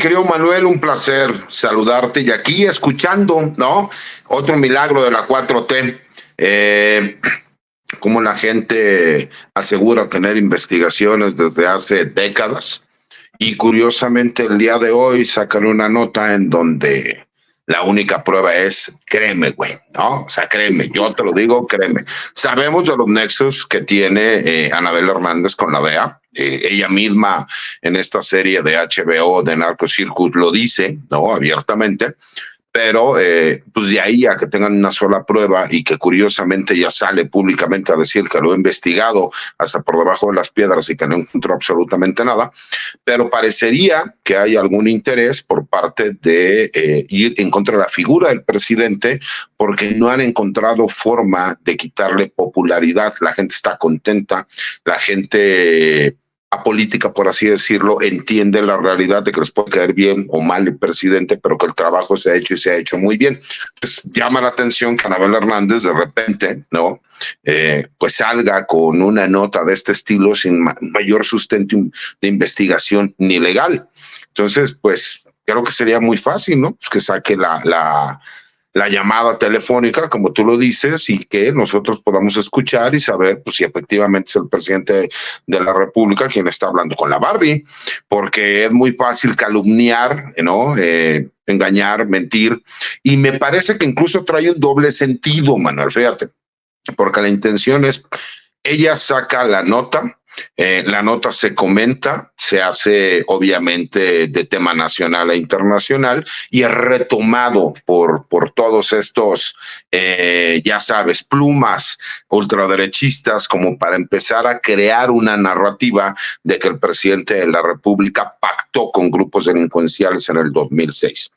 Querido Manuel, un placer saludarte y aquí escuchando, ¿no? Otro milagro de la 4T. Como la gente asegura tener investigaciones desde hace décadas y curiosamente el día de hoy sacan una nota en donde la única prueba es créeme, güey, ¿no? O sea, créeme, yo te lo digo, créeme. Sabemos de los nexos que tiene Anabel Hernández con la DEA. Ella misma en esta serie de HBO de Narco Circus lo dice, ¿no? Abiertamente. Pero pues de ahí a que tengan una sola prueba y que curiosamente ya sale públicamente a decir que lo ha investigado hasta por debajo de las piedras y que no encontró absolutamente nada, pero parecería que hay algún interés por parte de ir en contra de la figura del presidente porque no han encontrado forma de quitarle popularidad. La gente está contenta, la gente apolítica, por así decirlo, entiende la realidad de que les puede caer bien o mal el presidente, pero que el trabajo se ha hecho y se ha hecho muy bien. Pues llama la atención que Anabel Hernández de repente, ¿no? Pues salga con una nota de este estilo sin mayor sustento de investigación ni legal. Entonces, pues creo que sería muy fácil, ¿no? Pues que saque la llamada telefónica, como tú lo dices, y que nosotros podamos escuchar y saber pues, si efectivamente es el presidente de la República quien está hablando con la Barbie, porque es muy fácil calumniar, ¿no? Engañar, mentir, y me parece que incluso trae un doble sentido, Manuel, fíjate, porque la intención es, ella saca la nota se comenta, se hace obviamente de tema nacional e internacional y es retomado por todos estos, ya sabes, plumas ultraderechistas como para empezar a crear una narrativa de que el presidente de la República pactó con grupos delincuenciales en el 2006.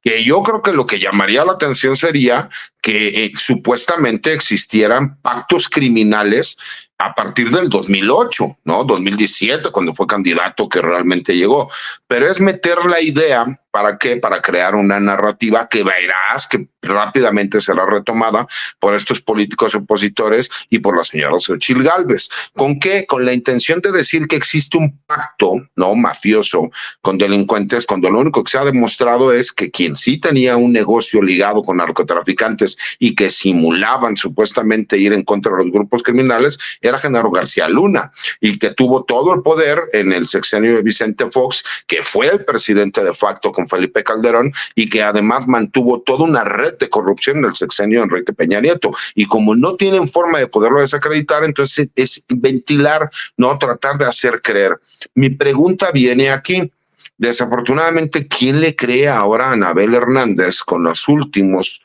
Que yo creo que lo que llamaría la atención sería que supuestamente existieran pactos criminales a partir del 2008, ¿no? 2017, cuando fue candidato que realmente llegó. Pero es meter la idea, ¿para qué? Para crear una narrativa que verás que rápidamente será retomada por estos políticos opositores y por la señora Xochitl Gálvez. ¿Con qué? Con la intención de decir que existe un pacto, ¿no? Mafioso con delincuentes, cuando lo único que se ha demostrado es que quien sí tenía un negocio ligado con narcotraficantes y que simulaban supuestamente ir en contra de los grupos criminales era Genaro García Luna, y que tuvo todo el poder en el sexenio de Vicente Fox, que fue el presidente de facto con Felipe Calderón, y que además mantuvo toda una red de corrupción en el sexenio de Enrique Peña Nieto. Y como no tienen forma de poderlo desacreditar, entonces es ventilar, no tratar de hacer creer. Mi pregunta viene aquí. Desafortunadamente, ¿quién le cree ahora a Anabel Hernández con los últimos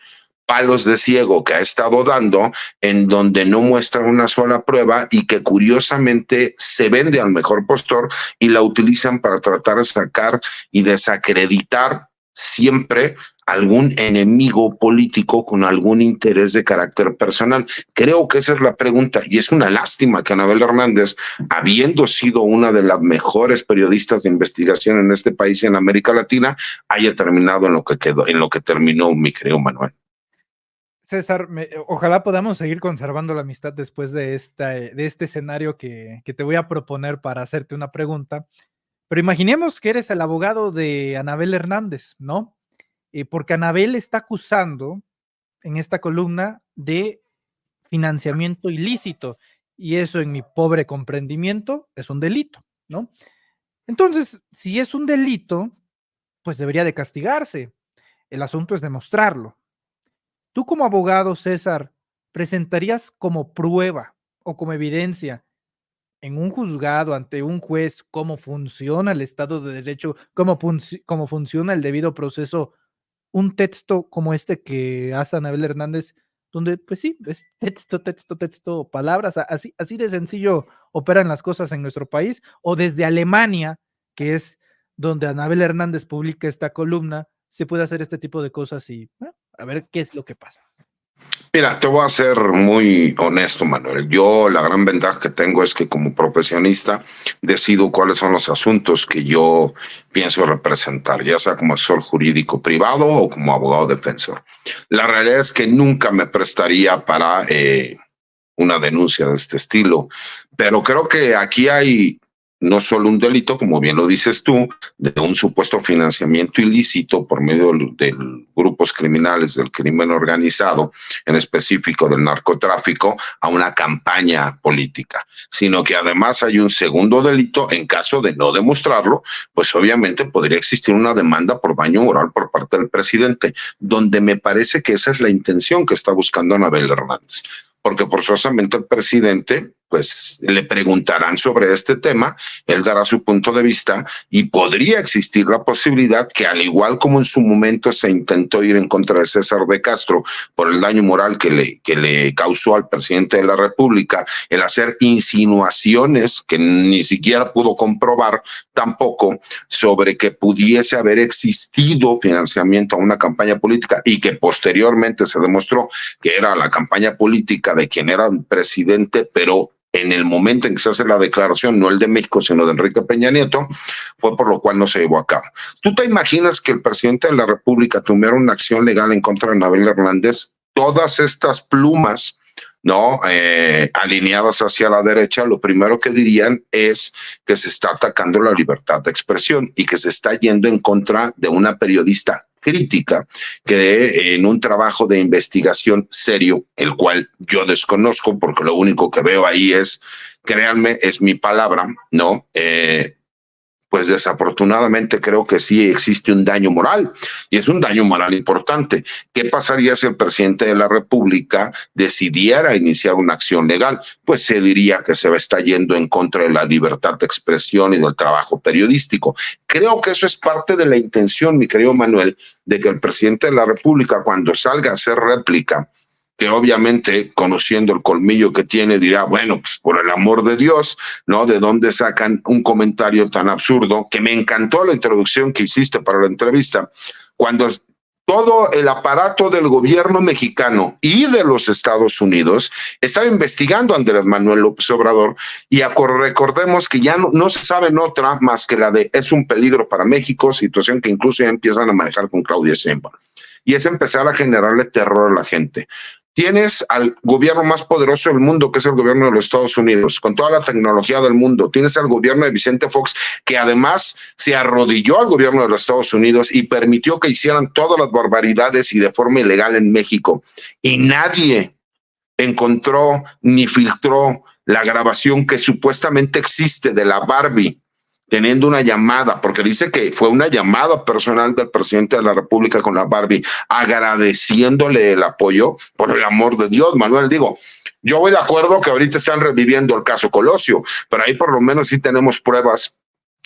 palos de ciego que ha estado dando, en donde no muestra una sola prueba y que curiosamente se vende al mejor postor y la utilizan para tratar de sacar y desacreditar siempre algún enemigo político con algún interés de carácter personal? Creo que esa es la pregunta y es una lástima que Anabel Hernández, habiendo sido una de las mejores periodistas de investigación en este país y en América Latina, haya terminado en lo que quedó, en lo que terminó, mi querido Manuel. César, ojalá podamos seguir conservando la amistad después de este escenario que te voy a proponer para hacerte una pregunta. Pero imaginemos que eres el abogado de Anabel Hernández, ¿no? Porque Anabel está acusando en esta columna de financiamiento ilícito y eso en mi pobre comprendimiento es un delito, ¿no? Entonces, si es un delito, pues debería de castigarse. El asunto es demostrarlo. Tú como abogado, César, presentarías como prueba o como evidencia en un juzgado ante un juez cómo funciona el Estado de Derecho, cómo funciona el debido proceso, un texto como este que hace Anabel Hernández, donde pues sí, es texto, palabras, así de sencillo operan las cosas en nuestro país, o desde Alemania, que es donde Anabel Hernández publica esta columna, se puede hacer este tipo de cosas y a ver qué es lo que pasa. Mira, te voy a ser muy honesto, Manuel. Yo la gran ventaja que tengo es que como profesionista decido cuáles son los asuntos que yo pienso representar, ya sea como asesor jurídico privado o como abogado defensor. La realidad es que nunca me prestaría para una denuncia de este estilo, pero creo que aquí hay no solo un delito, como bien lo dices tú, de un supuesto financiamiento ilícito por medio de grupos criminales del crimen organizado, en específico del narcotráfico, a una campaña política, sino que además hay un segundo delito en caso de no demostrarlo, pues obviamente podría existir una demanda por daño moral por parte del presidente, donde me parece que esa es la intención que está buscando Anabel Hernández, porque forzosamente el presidente, pues le preguntarán sobre este tema, él dará su punto de vista y podría existir la posibilidad que, al igual como en su momento se intentó ir en contra de César de Castro por el daño moral que le causó al presidente de la República, el hacer insinuaciones que ni siquiera pudo comprobar tampoco sobre que pudiese haber existido financiamiento a una campaña política y que posteriormente se demostró que era la campaña política de quien era el presidente, pero en el momento en que se hace la declaración, no el de México, sino de Enrique Peña Nieto, fue por lo cual no se llevó a cabo. ¿Tú te imaginas que el presidente de la República tuviera una acción legal en contra de Anabel Hernández? Todas estas plumas, ¿no? Alineadas hacia la derecha, lo primero que dirían es que se está atacando la libertad de expresión y que se está yendo en contra de una periodista crítica que en un trabajo de investigación serio, el cual yo desconozco porque lo único que veo ahí es, créanme, es mi palabra, ¿no? Pues desafortunadamente creo que sí existe un daño moral y es un daño moral importante. ¿Qué pasaría si el presidente de la República decidiera iniciar una acción legal? Pues se diría que se está yendo en contra de la libertad de expresión y del trabajo periodístico. Creo que eso es parte de la intención, mi querido Manuel, de que el presidente de la República, cuando salga a hacer réplica, que obviamente, conociendo el colmillo que tiene, dirá, bueno, pues por el amor de Dios, ¿no? ¿De dónde sacan un comentario tan absurdo? Que me encantó la introducción que hiciste para la entrevista, cuando todo el aparato del gobierno mexicano y de los Estados Unidos estaba investigando a Andrés Manuel López Obrador, y recordemos que ya no se sabe en otra más que la de es un peligro para México, situación que incluso ya empiezan a manejar con Claudia Sheinbaum. Y es empezar a generarle terror a la gente. Tienes al gobierno más poderoso del mundo, que es el gobierno de los Estados Unidos, con toda la tecnología del mundo. Tienes al gobierno de Vicente Fox, que además se arrodilló al gobierno de los Estados Unidos y permitió que hicieran todas las barbaridades y de forma ilegal en México. Y nadie encontró ni filtró la grabación que supuestamente existe de la Barbie teniendo una llamada, porque dice que fue una llamada personal del presidente de la República con la Barbie, agradeciéndole el apoyo. Por el amor de Dios, Manuel, digo, yo voy de acuerdo que ahorita están reviviendo el caso Colosio, pero ahí por lo menos sí tenemos pruebas.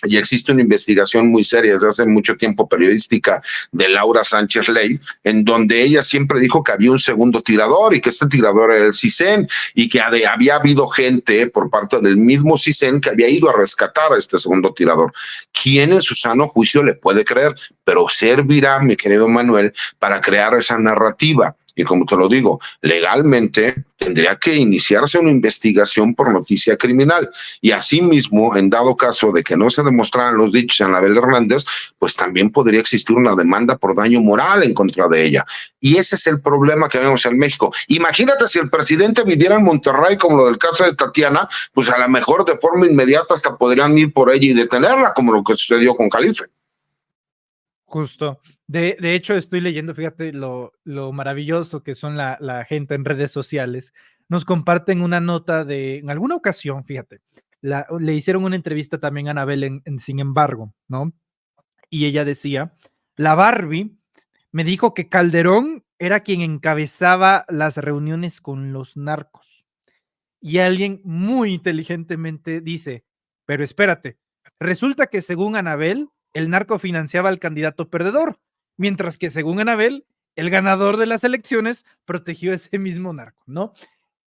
Y existe una investigación muy seria desde hace mucho tiempo periodística de Laura Sánchez Ley, en donde ella siempre dijo que había un segundo tirador y que este tirador era el CISEN y que había habido gente por parte del mismo CISEN que había ido a rescatar a este segundo tirador. ¿Quién en su sano juicio le puede creer? Pero servirá, mi querido Manuel, para crear esa narrativa. Y como te lo digo, legalmente tendría que iniciarse una investigación por noticia criminal. Y asimismo, en dado caso de que no se demostraran los dichos de Anabel Hernández, pues también podría existir una demanda por daño moral en contra de ella. Y ese es el problema que vemos en México. Imagínate si el presidente viviera en Monterrey, como lo del caso de Tatiana, pues a lo mejor de forma inmediata hasta podrían ir por ella y detenerla, como lo que sucedió con Calife. Justo. De hecho, estoy leyendo, fíjate lo maravilloso que son la gente en redes sociales. Nos comparten una nota en alguna ocasión, fíjate, le hicieron una entrevista también a Anabel en Sin embargo, ¿no? Y ella decía, la Barbie me dijo que Calderón era quien encabezaba las reuniones con los narcos. Y alguien muy inteligentemente dice, pero espérate, resulta que según Anabel, el narco financiaba al candidato perdedor, mientras que según Anabel, el ganador de las elecciones protegió a ese mismo narco, ¿no?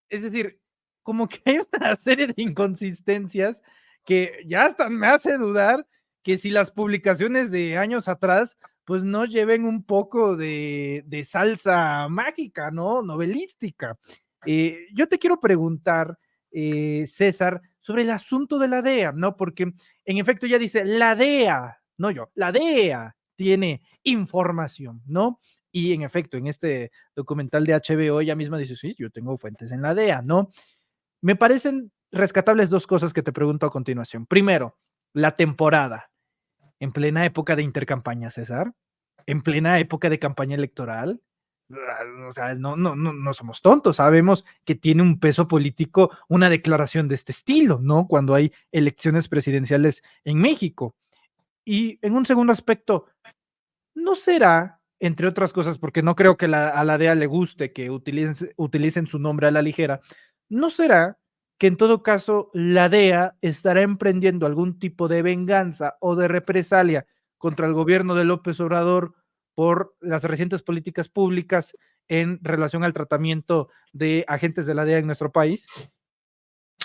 Es decir, como que hay una serie de inconsistencias que ya hasta me hace dudar que si las publicaciones de años atrás, pues no lleven un poco de salsa mágica, ¿no? Novelística. Yo te quiero preguntar, César, sobre el asunto de la DEA, ¿no? Porque en efecto ya dice, la DEA, no yo, la DEA tiene información, ¿no? Y en efecto, en este documental de HBO ella misma dice, sí, yo tengo fuentes en la DEA, ¿no? Me parecen rescatables dos cosas que te pregunto a continuación. Primero, la temporada, en plena época de intercampaña, César, en plena época de campaña electoral. O sea, no somos tontos, sabemos que tiene un peso político una declaración de este estilo, ¿no? Cuando hay elecciones presidenciales en México. Y en un segundo aspecto, ¿no será, entre otras cosas, porque no creo que a la DEA le guste que utilicen su nombre a la ligera, ¿no será que en todo caso la DEA estará emprendiendo algún tipo de venganza o de represalia contra el gobierno de López Obrador por las recientes políticas públicas en relación al tratamiento de agentes de la DEA en nuestro país?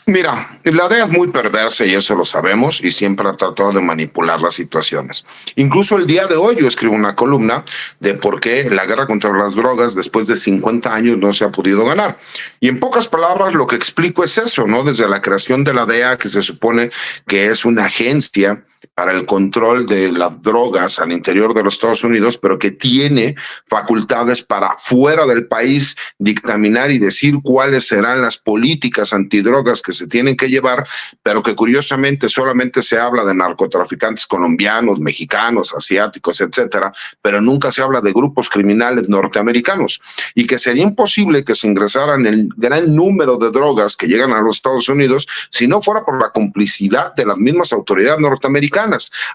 Mira, la DEA es muy perversa y eso lo sabemos y siempre ha tratado de manipular las situaciones. Incluso el día de hoy yo escribo una columna de por qué la guerra contra las drogas después de 50 años no se ha podido ganar. Y en pocas palabras lo que explico es eso, ¿no? Desde la creación de la DEA, que se supone que es una agencia para el control de las drogas al interior de los Estados Unidos, pero que tiene facultades para fuera del país dictaminar y decir cuáles serán las políticas antidrogas que se tienen que llevar, pero que curiosamente solamente se habla de narcotraficantes colombianos, mexicanos, asiáticos, etcétera, pero nunca se habla de grupos criminales norteamericanos, y que sería imposible que se ingresaran el gran número de drogas que llegan a los Estados Unidos si no fuera por la complicidad de las mismas autoridades norteamericanas.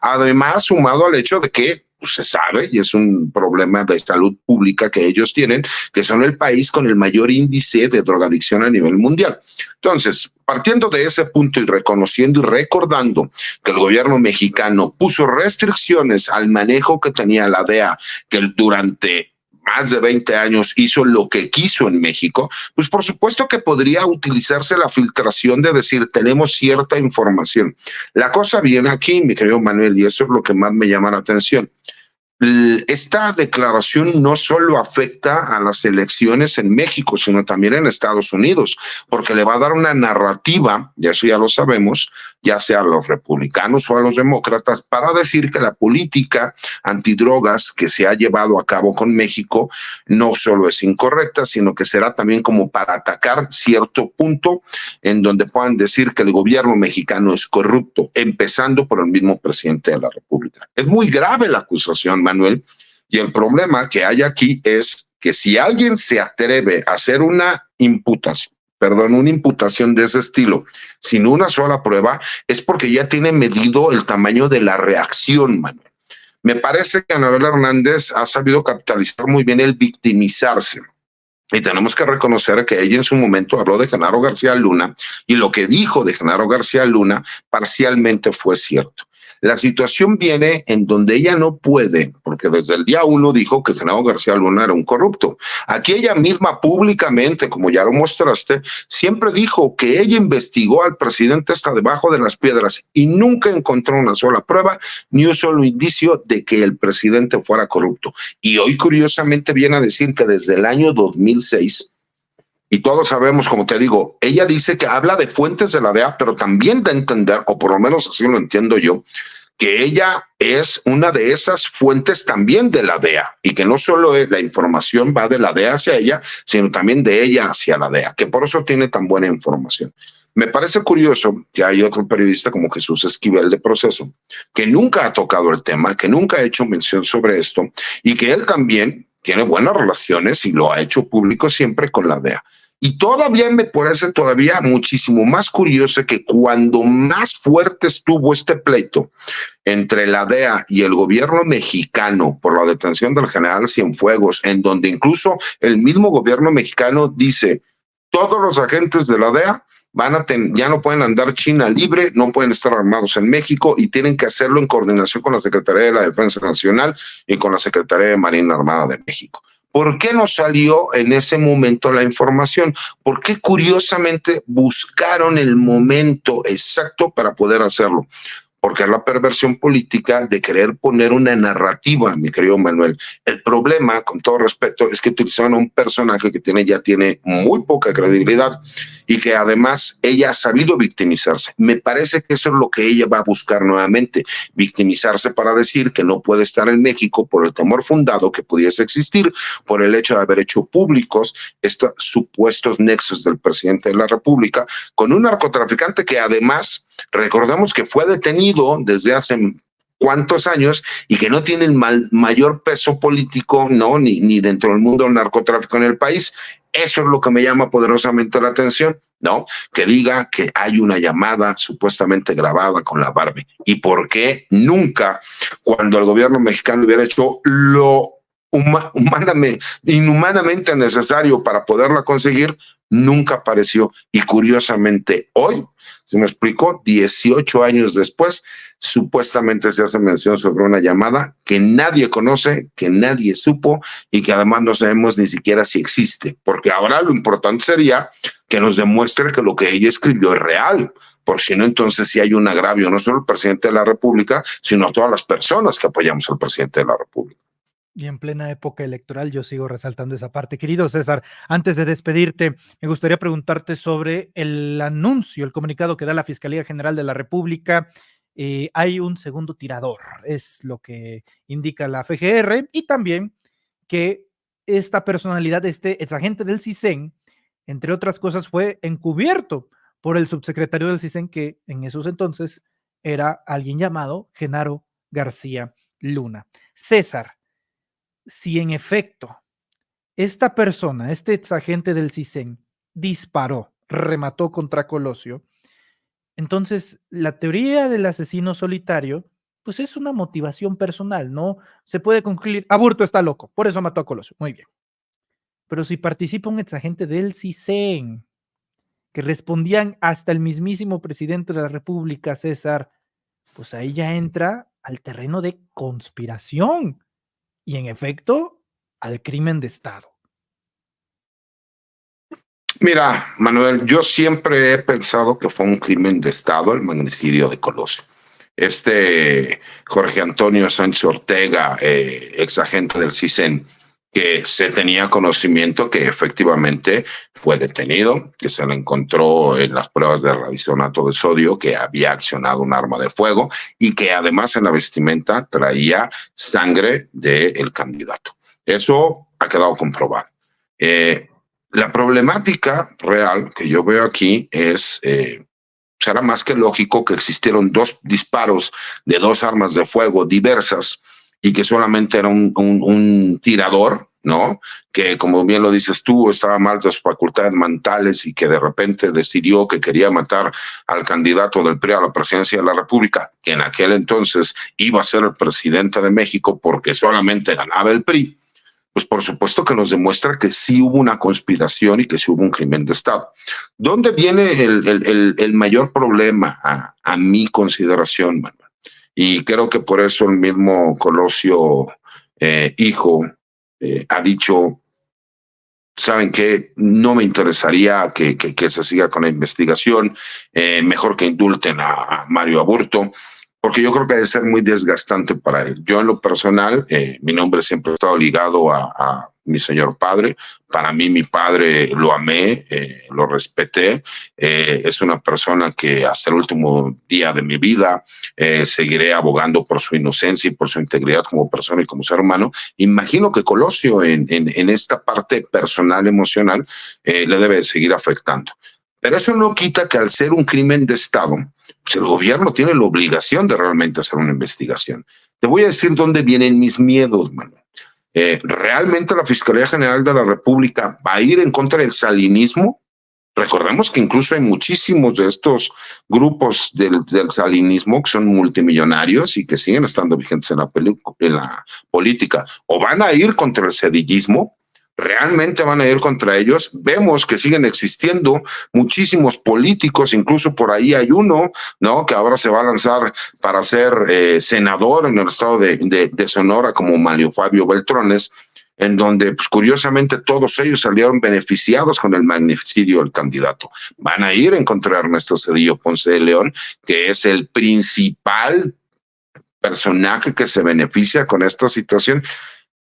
Además, sumado al hecho de que se sabe, y es un problema de salud pública que ellos tienen, que son el país con el mayor índice de drogadicción a nivel mundial. Entonces, partiendo de ese punto y reconociendo y recordando que el gobierno mexicano puso restricciones al manejo que tenía la DEA, que durante más de 20 años hizo lo que quiso en México, pues por supuesto que podría utilizarse la filtración de decir, tenemos cierta información. La cosa viene aquí, mi querido Manuel, y eso es lo que más me llama la atención. Esta declaración no solo afecta a las elecciones en México, sino también en Estados Unidos, porque le va a dar una narrativa, y eso ya lo sabemos, ya sea a los republicanos o a los demócratas, para decir que la política antidrogas que se ha llevado a cabo con México no solo es incorrecta, sino que será también como para atacar cierto punto en donde puedan decir que el gobierno mexicano es corrupto, empezando por el mismo presidente de la República. Es muy grave la acusación, Manuel, y el problema que hay aquí es que si alguien se atreve a hacer una imputación de ese estilo sin una sola prueba, es porque ya tiene medido el tamaño de la reacción, Manuel. Me parece que Anabel Hernández ha sabido capitalizar muy bien el victimizarse. Y tenemos que reconocer que ella en su momento habló de Genaro García Luna y lo que dijo de Genaro García Luna parcialmente fue cierto. La situación viene en donde ella no puede, porque desde el día 1 dijo que Genaro García Luna era un corrupto. Aquí ella misma públicamente, como ya lo mostraste, siempre dijo que ella investigó al presidente hasta debajo de las piedras y nunca encontró una sola prueba ni un solo indicio de que el presidente fuera corrupto. Y hoy curiosamente viene a decir que desde el año 2006, y todos sabemos, como te digo, ella dice que habla de fuentes de la DEA, pero también da a entender, o por lo menos así lo entiendo yo, que ella es una de esas fuentes también de la DEA y que no solo la información va de la DEA hacia ella, sino también de ella hacia la DEA, que por eso tiene tan buena información. Me parece curioso que hay otro periodista como Jesús Esquivel de Proceso, que nunca ha tocado el tema, que nunca ha hecho mención sobre esto y que él también tiene buenas relaciones y lo ha hecho público siempre con la DEA. Y todavía me parece todavía muchísimo más curioso que cuando más fuerte estuvo este pleito entre la DEA y el gobierno mexicano por la detención del general Cienfuegos, en donde incluso el mismo gobierno mexicano dice, todos los agentes de la DEA ya no pueden andar China libre, no pueden estar armados en México y tienen que hacerlo en coordinación con la Secretaría de la Defensa Nacional y con la Secretaría de Marina Armada de México. ¿Por qué no salió en ese momento la información? ¿Por qué curiosamente buscaron el momento exacto para poder hacerlo? Porque es la perversión política de querer poner una narrativa, mi querido Manuel. El problema, con todo respeto, es que utilizaron a un personaje que ya tiene muy poca credibilidad y que además ella ha sabido victimizarse. Me parece que eso es lo que ella va a buscar nuevamente, victimizarse para decir que no puede estar en México por el temor fundado que pudiese existir, por el hecho de haber hecho públicos estos supuestos nexos del presidente de la República con un narcotraficante que además, recordemos que fue detenido detenido desde hace cuántos años y que no tiene el mayor peso político, no, ni dentro del mundo del narcotráfico en el país. Eso es lo que me llama poderosamente la atención, ¿no? Que diga que hay una llamada supuestamente grabada con la Barbie. ¿Y por qué nunca, cuando el gobierno mexicano hubiera hecho lo inhumanamente necesario para poderla conseguir, nunca apareció? Y curiosamente hoy, ¿se me explicó? 18 años después, supuestamente se hace mención sobre una llamada que nadie conoce, que nadie supo y que además no sabemos ni siquiera si existe, porque ahora lo importante sería que nos demuestre que lo que ella escribió es real, por si no, entonces sí hay un agravio, no solo al presidente de la República, sino a todas las personas que apoyamos al presidente de la República. Y en plena época electoral yo sigo resaltando esa parte. Querido César, antes de despedirte, me gustaría preguntarte sobre el anuncio, el comunicado que da la Fiscalía General de la República. Hay un segundo tirador, es lo que indica la FGR, y también que esta personalidad, este exagente del CISEN, entre otras cosas, fue encubierto por el subsecretario del CISEN, que en esos entonces era alguien llamado Genaro García Luna. César, si en efecto esta persona, este exagente del CISEN, disparó, remató contra Colosio, entonces la teoría del asesino solitario, pues es una motivación personal, ¿no? Se puede concluir, Aburto está loco, por eso mató a Colosio, muy bien. Pero si participa un exagente del CISEN, que respondían hasta el mismísimo presidente de la República, César, pues ahí ya entra al terreno de conspiración y en efecto al crimen de Estado. Mira, Manuel, yo siempre he pensado que fue un crimen de Estado el magnicidio de Colosio. Jorge Antonio Sánchez Ortega, ex agente del CISEN, que se tenía conocimiento que efectivamente fue detenido, que se le encontró en las pruebas de radisonato de sodio que había accionado un arma de fuego y que además en la vestimenta traía sangre del candidato. Eso ha quedado comprobado. La problemática real que yo veo aquí es, será más que lógico que existieron dos disparos de dos armas de fuego diversas y que solamente era un tirador, ¿no? Que como bien lo dices tú, estaba mal de sus facultades mentales y que de repente decidió que quería matar al candidato del PRI a la presidencia de la República, que en aquel entonces iba a ser el presidente de México porque solamente ganaba el PRI. Pues por supuesto que nos demuestra que sí hubo una conspiración y que sí hubo un crimen de Estado. ¿Dónde viene el mayor problema a mi consideración, Manuel? Y creo que por eso el mismo Colosio, hijo, ha dicho, ¿saben qué? No me interesaría que se siga con la investigación, mejor que indulten a Mario Aburto, porque yo creo que debe ser muy desgastante para él. Yo en lo personal, mi nombre siempre ha estado ligado a mi señor padre. Para mí, mi padre lo amé, lo respeté. Es una persona que hasta el último día de mi vida seguiré abogando por su inocencia y por su integridad como persona y como ser humano. Imagino que Colosio en esta parte personal, emocional, le debe seguir afectando. Pero eso no quita que al ser un crimen de Estado, pues el gobierno tiene la obligación de realmente hacer una investigación. Te voy a decir dónde vienen mis miedos, Manuel. ¿Realmente la Fiscalía General de la República va a ir en contra del salinismo? Recordemos que incluso hay muchísimos de estos grupos del salinismo que son multimillonarios y que siguen estando vigentes en la política. ¿O van a ir contra el cedillismo? ¿Realmente van a ir contra ellos? Vemos que siguen existiendo muchísimos políticos, incluso por ahí hay uno, ¿no? Que ahora se va a lanzar para ser senador en el estado de Sonora, como Mario Fabio Beltrones, en donde, pues, curiosamente, todos ellos salieron beneficiados con el magnicidio del candidato. Van a ir en contra de Ernesto Zedillo Ponce de León, que es el principal personaje que se beneficia con esta situación.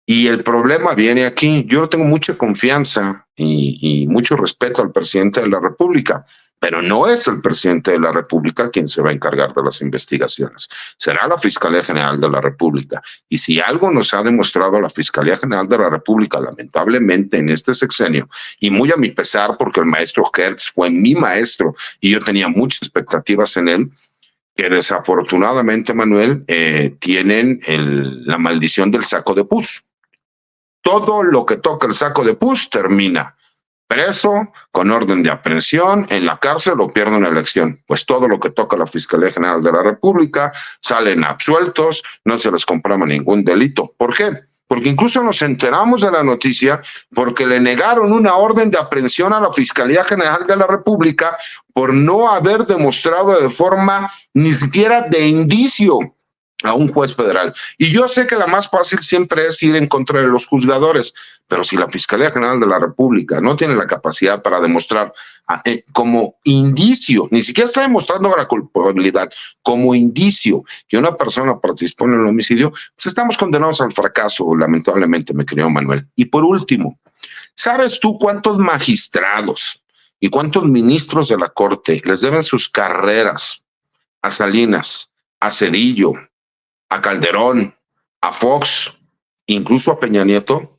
Y el problema viene aquí. Yo tengo mucha confianza y mucho respeto al presidente de la República, pero no es el presidente de la República quien se va a encargar de las investigaciones. Será la Fiscalía General de la República. Y si algo nos ha demostrado la Fiscalía General de la República, lamentablemente en este sexenio, y muy a mi pesar porque el maestro Hertz fue mi maestro y yo tenía muchas expectativas en él, que desafortunadamente, Manuel, tienen la maldición del saco de pus. Todo lo que toca el saco de pus termina preso, con orden de aprehensión, en la cárcel o pierde una elección. Pues todo lo que toca la Fiscalía General de la República salen absueltos, no se les comprueba ningún delito. ¿Por qué? Porque incluso nos enteramos de la noticia porque le negaron una orden de aprehensión a la Fiscalía General de la República por no haber demostrado de forma ni siquiera de indicio a un juez federal. Y yo sé que la más fácil siempre es ir en contra de los juzgadores, pero si la Fiscalía General de la República no tiene la capacidad para demostrar como indicio, ni siquiera está demostrando la culpabilidad, como indicio que una persona participó en el homicidio, pues estamos condenados al fracaso, lamentablemente, mi querido Manuel. Y por último, ¿sabes tú cuántos magistrados y cuántos ministros de la Corte les deben sus carreras a Salinas, a Cedillo, a Calderón, a Fox, incluso a Peña Nieto?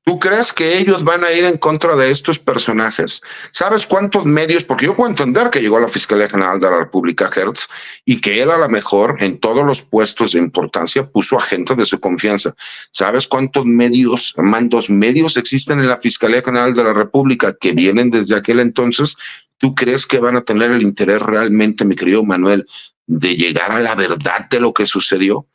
¿Tú crees que ellos van a ir en contra de estos personajes? ¿Sabes cuántos medios? Porque yo puedo entender que llegó a la Fiscalía General de la República Hertz y que él a lo mejor en todos los puestos de importancia puso a gente de su confianza. ¿Sabes cuántos mandos medios existen en la Fiscalía General de la República que vienen desde aquel entonces? ¿Tú crees que van a tener el interés realmente, mi querido Manuel, de llegar a la verdad de lo que sucedió?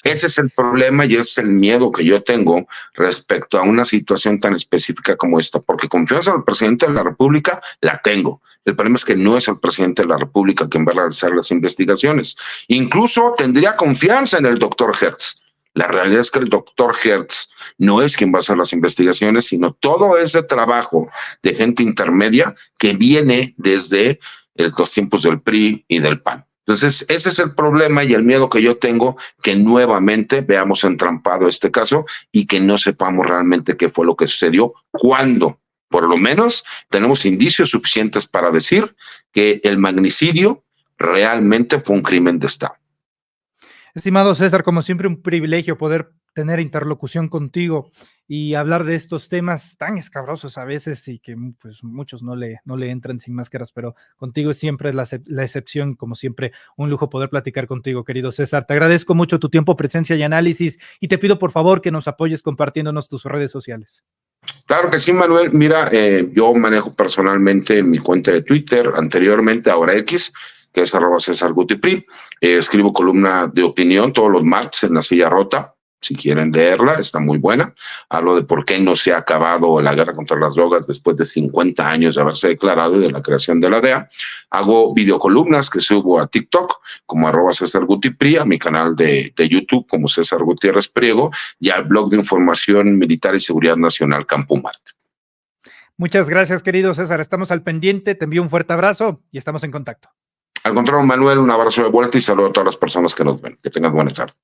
Ese es el problema y ese es el miedo que yo tengo respecto a una situación tan específica como esta, porque confianza en el presidente de la República la tengo. El problema es que no es el presidente de la República quien va a realizar las investigaciones. Incluso tendría confianza en el doctor Hertz. La realidad es que el doctor Hertz no es quien va a hacer las investigaciones, sino todo ese trabajo de gente intermedia que viene desde los tiempos del PRI y del PAN. Entonces, ese es el problema y el miedo que yo tengo, que nuevamente veamos entrampado este caso y que no sepamos realmente qué fue lo que sucedió, cuándo. Por lo menos tenemos indicios suficientes para decir que el magnicidio realmente fue un crimen de Estado. Estimado César, como siempre, un privilegio poder tener interlocución contigo y hablar de estos temas tan escabrosos a veces y que pues muchos no le entran sin máscaras, pero contigo siempre es la excepción, como siempre, un lujo poder platicar contigo, querido César. Te agradezco mucho tu tiempo, presencia y análisis y te pido por favor que nos apoyes compartiéndonos tus redes sociales. Claro que sí, Manuel. Mira, yo manejo personalmente mi cuenta de Twitter, anteriormente, ahora X, que es @CésarGutiPri. Escribo columna de opinión todos los martes en La Silla Rota. Si quieren leerla, está muy buena. Hablo de por qué no se ha acabado la guerra contra las drogas después de 50 años de haberse declarado y de la creación de la DEA. Hago videocolumnas que subo a TikTok como @CésarGutiPri, a mi canal de YouTube como César Gutiérrez Priego y al blog de información militar y seguridad nacional Campo Marte. Muchas gracias, querido César. Estamos al pendiente. Te envío un fuerte abrazo y estamos en contacto. Al contrario, Manuel, un abrazo de vuelta y saludo a todas las personas que nos ven. Que tengan buena tarde.